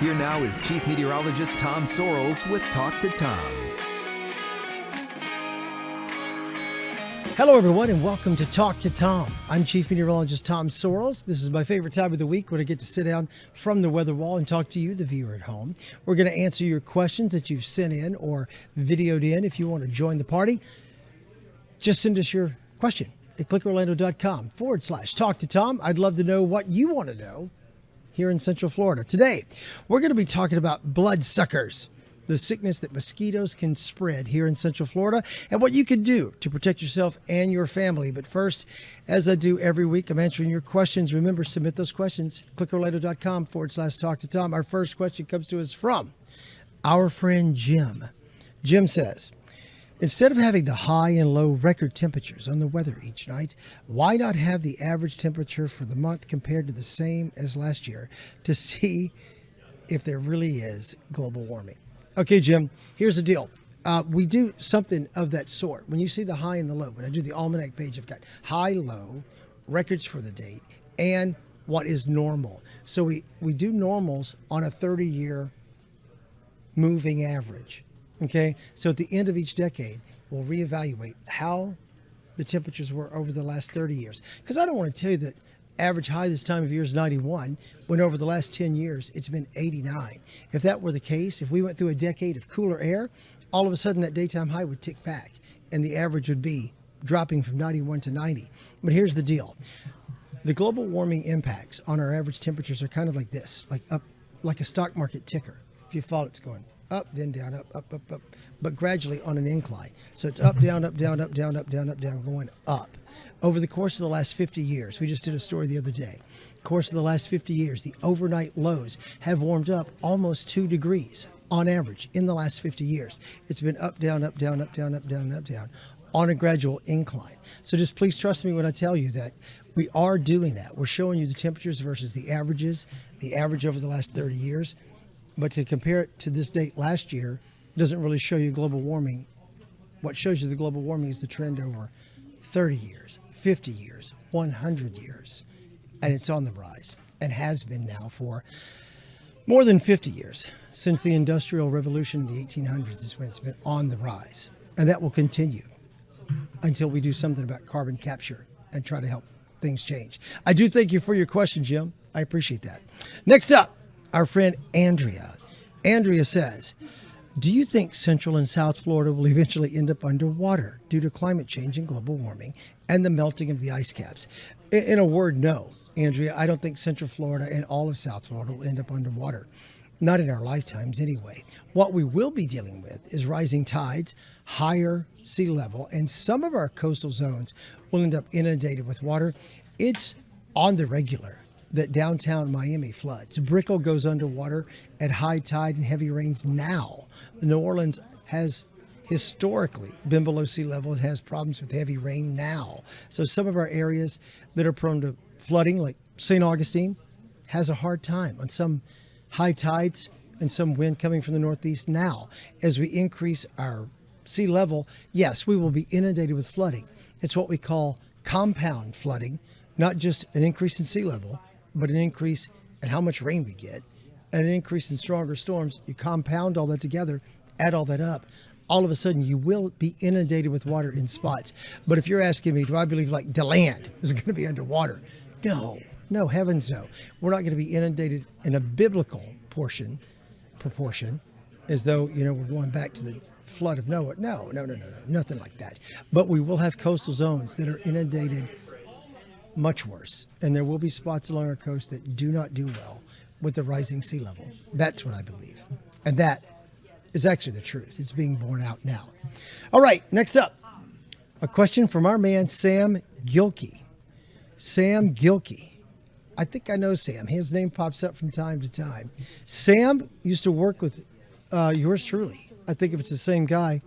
Here now is Chief Meteorologist Tom Sorrells with Talk to Tom. Hello, everyone, and welcome to Talk to Tom. I'm Chief Meteorologist Tom Sorrells. This is my favorite time of the week when I get to sit down from the weather wall and talk to you, the viewer at home. We're going to answer your questions that you've sent in or videoed in. If you want to join the party, just send us your question at clickorlando.com/Talk to Tom. I'd love to know what you want to know here in Central Florida. Today, we're going to be talking about bloodsuckers, the sickness that mosquitoes can spread here in Central Florida, and what you can do to protect yourself and your family. But first, as I do every week, I'm answering your questions. Remember, submit those questions, clickorlando.com/Talk to Tom. Our first question comes to us from our friend Jim. Jim says, instead of having the high and low record temperatures on the weather each night, why not have the average temperature for the month compared to the same as last year to see if there really is global warming? Okay, Jim, here's the deal. We do something of that sort. When you see the high and the low, when I do the almanac page, I've got high, low, records for the date, and what is normal. So we do normals on a 30-year moving average. Okay, so at the end of each decade, we'll reevaluate how the temperatures were over the last 30 years. Because I don't want to tell you that average high this time of year is 91, when over the last 10 years, it's been 89. If that were the case, if we went through a decade of cooler air, all of a sudden that daytime high would tick back, and the average would be dropping from 91 to 90. But here's the deal. The global warming impacts on our average temperatures are kind of like this, like up, like a stock market ticker. If you follow, it's going up, then down, up, but gradually on an incline. So it's up, down, up, down, up, down, up, down, up, down, going up. Over the course of the last 50 years, we just did a story the other day. Course of the last 50 years, the overnight lows have warmed up almost 2 degrees on average in the last 50 years. It's been up, down, up, down, up, down, up, down, up, down, on a gradual incline. So just please trust me when I tell you that we are doing that. We're showing you the temperatures versus the averages, the average over the last 30 years. But to compare it to this date last year doesn't really show you global warming. What shows you the global warming is the trend over 30 years, 50 years, 100 years. And it's on the rise and has been now for more than 50 years. Since the Industrial Revolution in the 1800s is when it's been on the rise. And that will continue until we do something about carbon capture and try to help things change. I do thank you for your question, Jim. I appreciate that. Next up, our friend Andrea. Andrea says, do you think Central and South Florida will eventually end up underwater due to climate change and global warming and the melting of the ice caps? In a word, no, Andrea. I don't think Central Florida and all of South Florida will end up underwater. Not in our lifetimes anyway. What we will be dealing with is rising tides, higher sea level, and some of our coastal zones will end up inundated with water. It's on the regular that downtown Miami floods. Brickell goes underwater at high tide and heavy rains now. New Orleans has historically been below sea level. It has problems with heavy rain now. So some of our areas that are prone to flooding, like St. Augustine, has a hard time on some high tides and some wind coming from the northeast now. As we increase our sea level, yes, we will be inundated with flooding. It's what we call compound flooding, not just an increase in sea level, but an increase in how much rain we get, and an increase in stronger storms. You compound all that together, add all that up, all of a sudden you will be inundated with water in spots. But if you're asking me, do I believe like DeLand is going to be underwater? No, heavens no. We're not going to be inundated in a biblical proportion, as though, we're going back to the flood of Noah. No, nothing like that. But we will have coastal zones that are inundated much worse. And there will be spots along our coast that do not do well with the rising sea level. That's what I believe. And that is actually the truth. It's being borne out now. All right, next up, a question from our man, Sam Gilkey. Sam Gilkey. I think I know Sam. His name pops up from time to time. Sam used to work with yours truly. I think if it's the same guy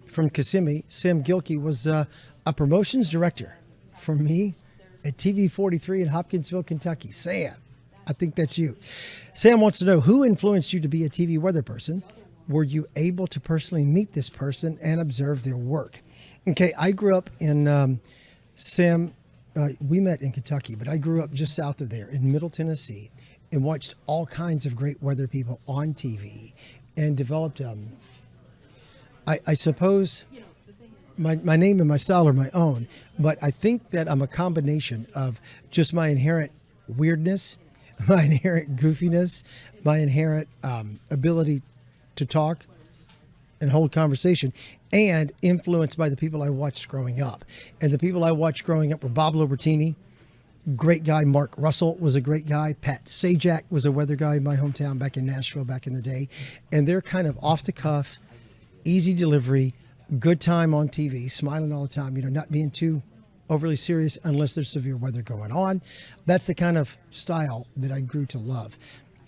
from Kissimmee, Sam Gilkey was a promotions director for me at TV 43 in Hopkinsville, Kentucky. Sam, I think that's you. Sam wants to know, who influenced you to be a TV weather person? Were you able to personally meet this person and observe their work? Okay, I grew up in, we met in Kentucky, but I grew up just south of there in Middle Tennessee. and watched all kinds of great weather people on TV and developed, I suppose, my name and my style are my own, but I think that I'm a combination of just my inherent weirdness, my inherent goofiness, my inherent ability to talk and hold conversation, and influenced by the people I watched growing up. And the people I watched growing up were Bob Lobertini, great guy. Mark Russell was a great guy. Pat Sajak was a weather guy in my hometown back in Nashville back in the day. And they're kind of off the cuff, easy delivery, good time on TV, smiling all the time, not being too overly serious unless there's severe weather going on. That's the kind of style that I grew to love.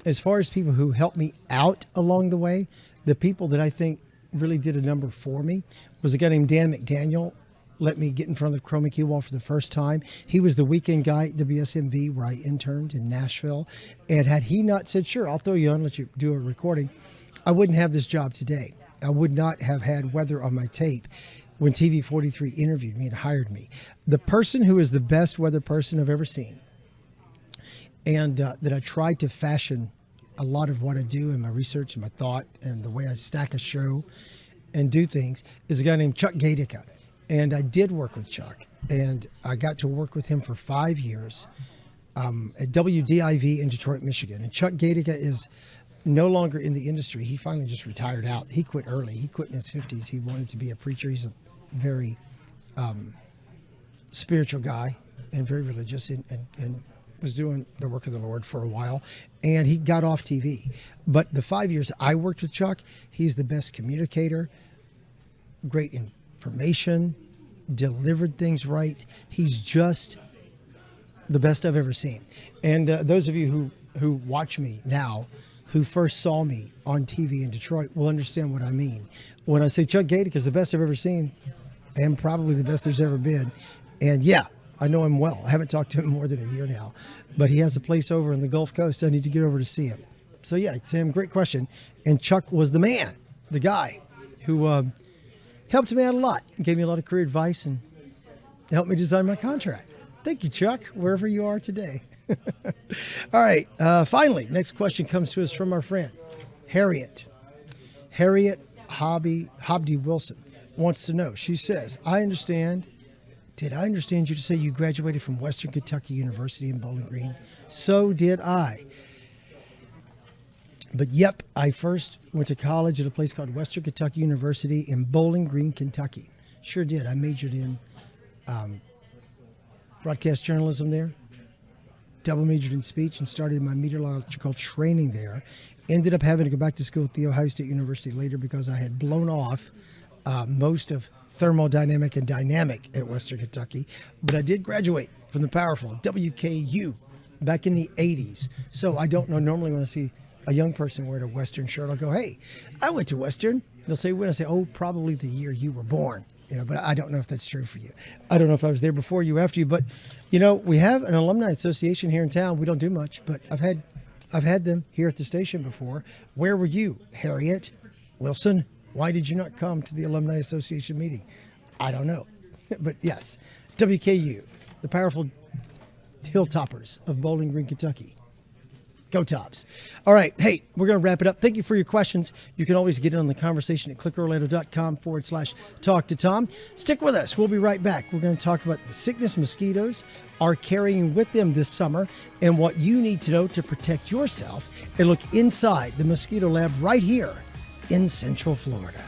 As far as people who helped me out along the way, the people that I think really did a number for me was a guy named Dan McDaniel. Let me get in front of the chroma key wall for the first time. He was the weekend guy at WSMV where I interned in Nashville. And had he not said, sure, I'll throw you on, let you do a recording, I wouldn't have this job today. I would not have had weather on my tape when TV 43 interviewed me and hired me. The person who is the best weather person I've ever seen, and that I tried to fashion a lot of what I do and my research and my thought and the way I stack a show and do things, is a guy named Chuck Gatica. And I did work with Chuck, and I got to work with him for 5 years at WDIV in Detroit, Michigan. And Chuck Gatica is no longer in the industry. He finally just retired out. He quit early. He quit in his 50s. He wanted to be a preacher. He's a very spiritual guy and very religious, and was doing the work of the Lord for a while. And he got off TV. But the 5 years I worked with Chuck, he's the best communicator, great information, delivered things right. He's just the best I've ever seen. And those of you who watch me now, who first saw me on TV in Detroit, will understand what I mean. When I say Chuck Gatica is the best I've ever seen, and probably the best there's ever been. And yeah, I know him well. I haven't talked to him more than a year now, but he has a place over in the Gulf Coast. I need to get over to see him. So yeah, Sam, great question. And Chuck was the man, the guy who helped me out a lot, gave me a lot of career advice, and helped me design my contract. Thank you, Chuck, wherever you are today. All right. Finally, next question comes to us from our friend, Harriet. Harriet Hobdy Wilson wants to know. She says, did I understand you to say you graduated from Western Kentucky University in Bowling Green? So did I. But yep, I first went to college at a place called Western Kentucky University in Bowling Green, Kentucky. Sure did. I majored in broadcast journalism there, double majored in speech, and started my meteorological training there. Ended up having to go back to school at the Ohio State University later because I had blown off most of thermodynamic and dynamic at Western Kentucky. But I did graduate from the powerful WKU back in the 80s. So I don't know, normally when I see a young person wearing a Western shirt, I'll go, hey, I went to Western. They'll say, when? I say, oh, probably the year you were born. But I don't know if that's true for you. I don't know if I was there before you, after you. But, we have an alumni association here in town. We don't do much, but I've had them here at the station before. Where were you, Harriet Wilson? Why did you not come to the alumni association meeting? I don't know. But yes, WKU, the powerful Hilltoppers of Bowling Green, Kentucky. Go Tops. All right. Hey, we're going to wrap it up. Thank you for your questions. You can always get in on the conversation at clickorlando.com/talk to Tom. Stick with us. We'll be right back. We're going to talk about the sickness mosquitoes are carrying with them this summer and what you need to know to protect yourself, and look inside the mosquito lab right here in Central Florida.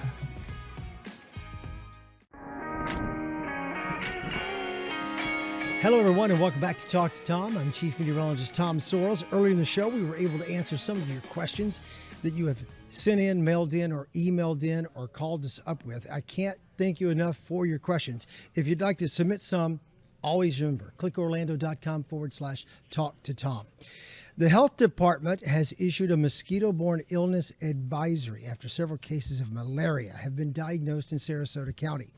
Hello, everyone, and welcome back to Talk to Tom. I'm Chief Meteorologist Tom Sorrells. Earlier in the show, we were able to answer some of your questions that you have sent in, mailed in, or emailed in, or called us up with. I can't thank you enough for your questions. If you'd like to submit some, always remember, clickorlando.com/talk to Tom. The health department has issued a mosquito-borne illness advisory after several cases of malaria have been diagnosed in Sarasota County.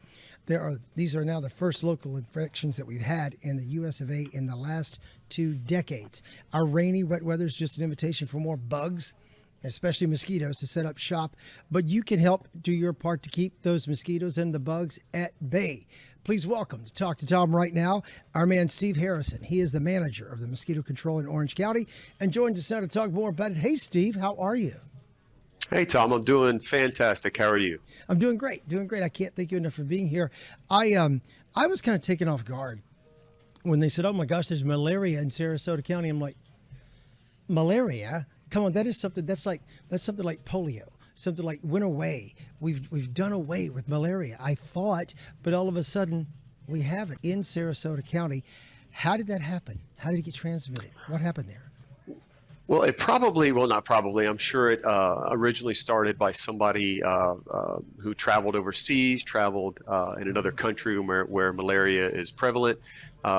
These are now the first local infections that we've had in the US of A in the last 2 decades. Our rainy, wet weather is just an invitation for more bugs especially mosquitoes, to set up shop, but you can help do your part to keep those mosquitoes and the bugs at bay. Please welcome to Talk to Tom right now, our man Steve Harrison. He is the manager of the mosquito control in Orange County and joins us now to talk more about it. Hey, Steve, how are you? Hey, Tom, I'm doing fantastic. How are you? I'm doing great, I can't thank you enough for being here. I was kind of taken off guard when they said, oh my gosh, there's malaria in Sarasota County. I'm like, malaria? Come on, that's something like polio. Something like went away. We've done away with malaria, I thought, but all of a sudden we have it in Sarasota County. How did that happen? How did it get transmitted? What happened there? Well, not probably. I'm sure it originally started by somebody who traveled overseas, traveled in another country where malaria is prevalent.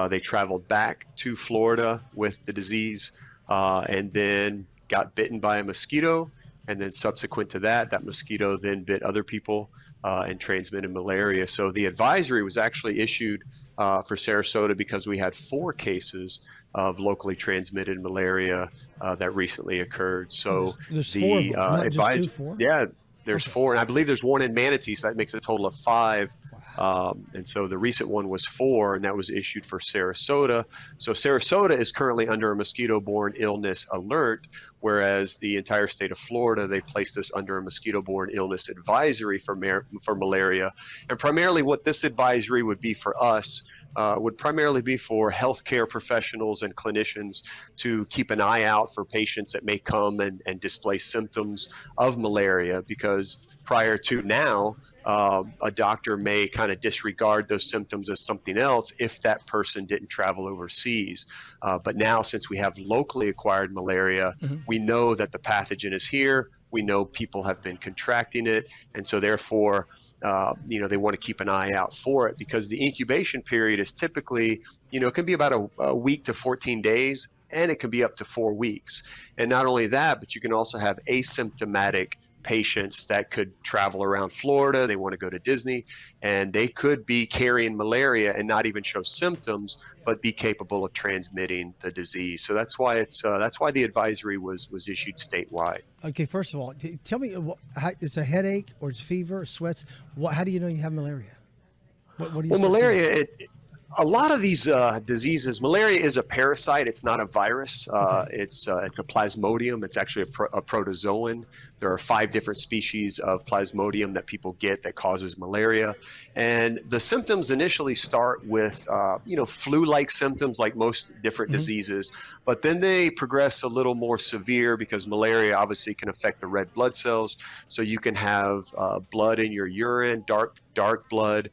They traveled back to Florida with the disease and then got bitten by a mosquito. And then subsequent to that mosquito then bit other people and transmitted malaria. So the advisory was actually issued for Sarasota because we had 4 cases of locally transmitted malaria that recently occurred. So there's 4 of them, not just 4? Yeah, there's 4, and I believe there's 1 in Manatee, so that makes a total of 5. Wow. And so the recent one was 4, and that was issued for Sarasota. So Sarasota is currently under a mosquito-borne illness alert, whereas the entire state of Florida, they placed this under a mosquito-borne illness advisory for malaria. And primarily what this advisory would be for us would primarily be for healthcare professionals and clinicians to keep an eye out for patients that may come and display symptoms of malaria, because prior to now, a doctor may kind of disregard those symptoms as something else if that person didn't travel overseas. But now, since we have locally acquired malaria, we know that the pathogen is here. We know people have been contracting it. And so therefore, they want to keep an eye out for it, because the incubation period is typically, it can be about a week to 14 days, and it can be up to 4 weeks. And not only that, but you can also have asymptomatic patients that could travel around Florida. They want to go to Disney, and they could be carrying malaria and not even show symptoms, but be capable of transmitting the disease. So that's why that's why the advisory was issued statewide. Okay, first of all, tell me, it's a headache or it's fever, sweats. How do you know you have malaria? What do you? Well, malaria. A lot of these diseases, malaria is a parasite. It's not a virus. Okay. It's a plasmodium. It's actually a protozoan. There are 5 different species of plasmodium that people get that causes malaria. And the symptoms initially start with, flu-like symptoms like most different diseases. But then they progress a little more severe, because malaria obviously can affect the red blood cells. So you can have blood in your urine, dark blood,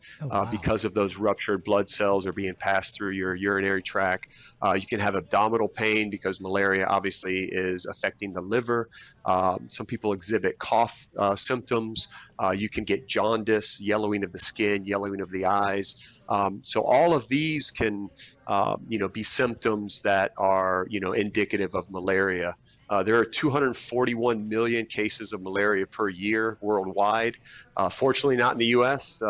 because of those ruptured blood cells are being passed through your urinary tract. You can have abdominal pain because malaria obviously is affecting the liver. Some people exhibit cough symptoms. You can get jaundice, yellowing of the skin, yellowing of the eyes. So all of these can, be symptoms that are, indicative of malaria. There are 241 million cases of malaria per year worldwide. Fortunately, not in the U.S.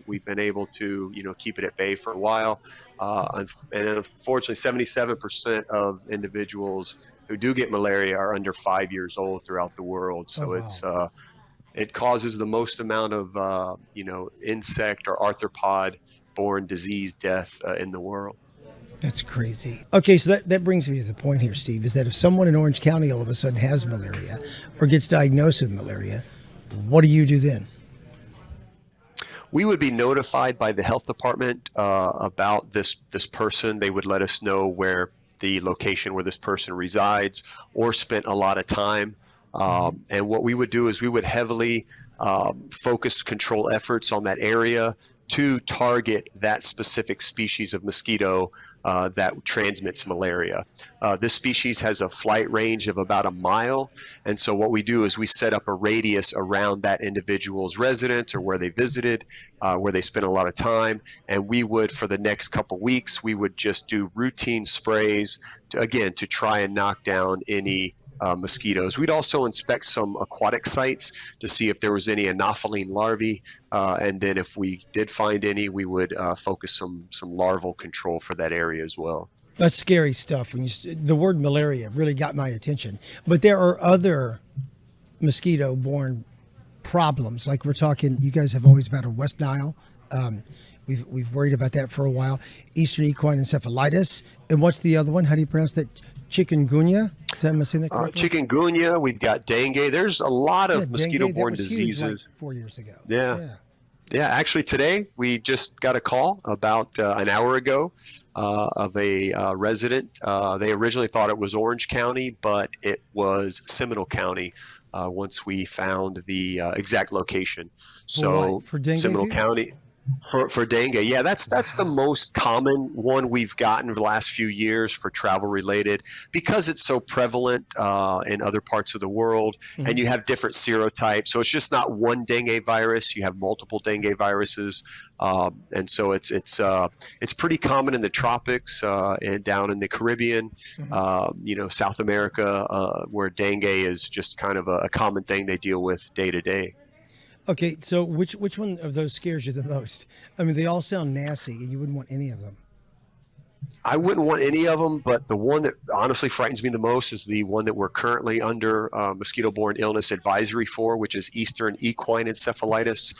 We've been able to, keep it at bay for a while. And unfortunately, 77% of individuals who do get malaria are under 5 years old throughout the world. So it causes the most amount of, insect or arthropod-borne disease death in the world. That's crazy. Okay, so that brings me to the point here, Steve, is that if someone in Orange County all of a sudden has malaria or gets diagnosed with malaria, what do you do then? We would be notified by the health department about this person. They would let us know where the location where this person resides or spent a lot of time. And what we would do is we would heavily focus control efforts on that area to target that specific species of mosquito that transmits malaria. This species has a flight range of about a mile, and so what we do is we set up a radius around that individual's residence or where they visited, where they spent a lot of time, and we would, for the next couple weeks, we would just do routine sprays to try and knock down any mosquitoes. We'd also inspect some aquatic sites to see if there was any anopheline larvae, and then if we did find any, we would focus some larval control for that area as well. That's scary stuff. The word malaria really got my attention, but there are other mosquito-borne problems? Like we're talking, you guys have always battled West Nile. We've worried about that for a while. Eastern equine encephalitis. And what's the other one? How do you pronounce that? Chikungunya? Am I saying that correctly? Chikungunya. We've got dengue. There's a lot of mosquito-borne diseases. Huge, like 4 years ago. Yeah. Actually, today we just got a call about an hour ago of a resident. They originally thought it was Orange County, but it was Seminole County once we found the exact location. So for dengue Seminole County. For dengue, yeah, that's the most common one we've gotten for the last few years for travel related, because it's so prevalent in other parts of the world, and you have different serotypes. So it's just not one dengue virus; you have multiple dengue viruses, and so it's pretty common in the tropics and down in the Caribbean, South America, where dengue is just kind of a common thing they deal with day to day. Okay, so which one of those scares you the most? I mean, they all sound nasty, and you wouldn't want any of them. I wouldn't want any of them, but the one that honestly frightens me the most is the one that we're currently under mosquito-borne illness advisory for, which is Eastern equine encephalitis.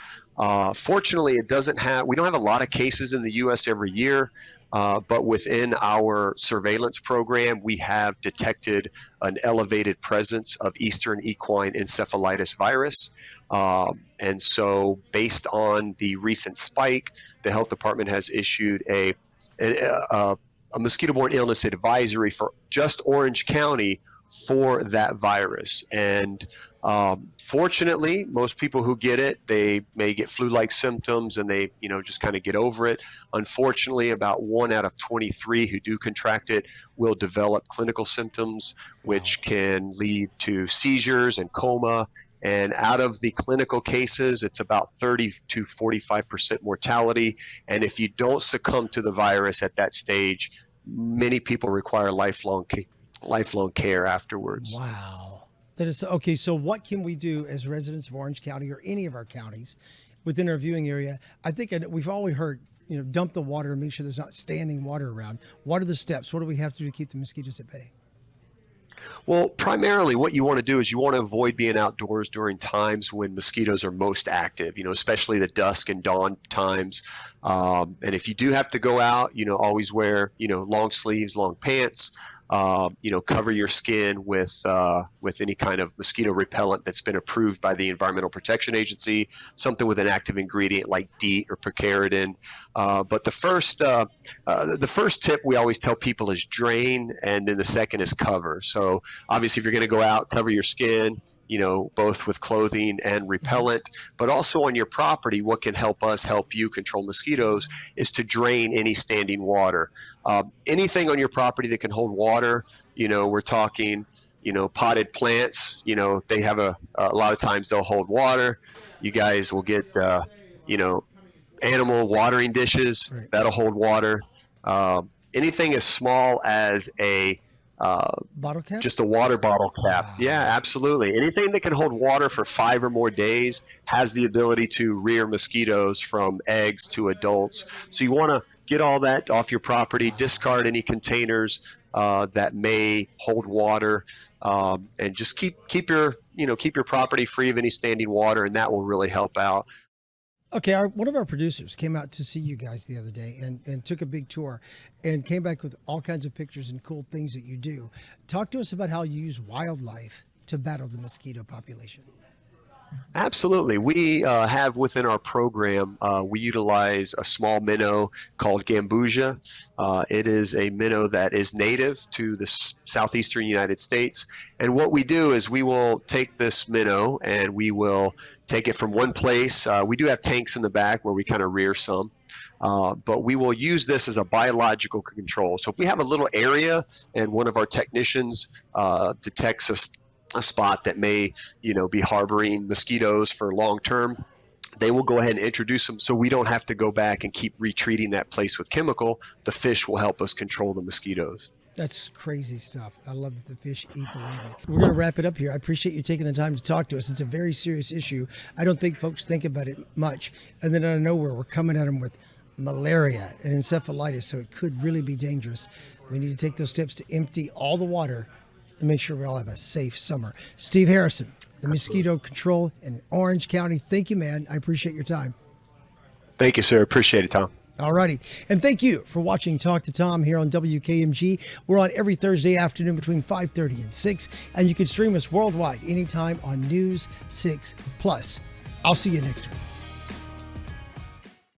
Fortunately, we don't have a lot of cases in the U.S. every year, but within our surveillance program, we have detected an elevated presence of Eastern equine encephalitis virus. And so based on the recent spike, the health department has issued a mosquito-borne illness advisory for just Orange County for that virus. And fortunately, most people who get it, they may get flu-like symptoms and they just kind of get over it. Unfortunately, about 1 out of 23 who do contract it will develop clinical symptoms, which can lead to seizures and coma. And out of the clinical cases, it's about 30 to 45% mortality. And if you don't succumb to the virus at that stage, many people require lifelong care afterwards. Wow. That is okay. So what can we do as residents of Orange County or any of our counties within our viewing area? I think we've always heard, dump the water and make sure there's not standing water around. What are the steps? What do we have to do to keep the mosquitoes at bay? Well, primarily what you want to do is you want to avoid being outdoors during times when mosquitoes are most active, especially the dusk and dawn times. And if you do have to go out, always wear, long sleeves, long pants. Cover your skin with any kind of mosquito repellent that's been approved by the Environmental Protection Agency, something with an active ingredient like DEET or picaridin. But the first tip we always tell people is drain, and then the second is cover. So obviously, if you're going to go out, cover your skin, both with clothing and repellent, but also on your property, what can help you control mosquitoes is to drain any standing water. Anything on your property that can hold water, we're talking, potted plants, they have a lot of times they'll hold water. You guys will get, animal watering dishes, right, that'll hold water. Anything as small as a bottle cap? Just a water bottle cap. Wow. Yeah, absolutely. Anything that can hold water for 5 or more days has the ability to rear mosquitoes from eggs to adults. So you want to get all that off your property, discard any containers that may hold water, and just keep your property free of any standing water, and that will really help out. Okay, one of our producers came out to see you guys the other day and took a big tour and came back with all kinds of pictures and cool things that you do. Talk to us about how you use wildlife to battle the mosquito population. Absolutely. We have within our program, we utilize a small minnow called gambusia. It is a minnow that is native to the southeastern United States. And what we do is we will take this minnow and we will take it from one place. We do have tanks in the back where we kind of rear some. But we will use this as a biological control. So if we have a little area and one of our technicians detects a spot that may, be harboring mosquitoes for long term, they will go ahead and introduce them so we don't have to go back and keep retreating that place with chemical. The fish will help us control the mosquitoes. That's crazy stuff. I love that the fish eat the larvae. We're going to wrap it up here. I appreciate you taking the time to talk to us. It's a very serious issue. I don't think folks think about it much. And then out of nowhere, we're coming at them with malaria and encephalitis, so it could really be dangerous. We need to take those steps to empty all the water and make sure we all have a safe summer. Steve Harrison, the mosquito control in Orange County. Thank you, man. I appreciate your time. Thank you, sir. Appreciate it, Tom. All righty. And thank you for watching Talk to Tom here on WKMG. We're on every Thursday afternoon between 5:30 and 6. And you can stream us worldwide anytime on News 6 Plus. I'll see you next week.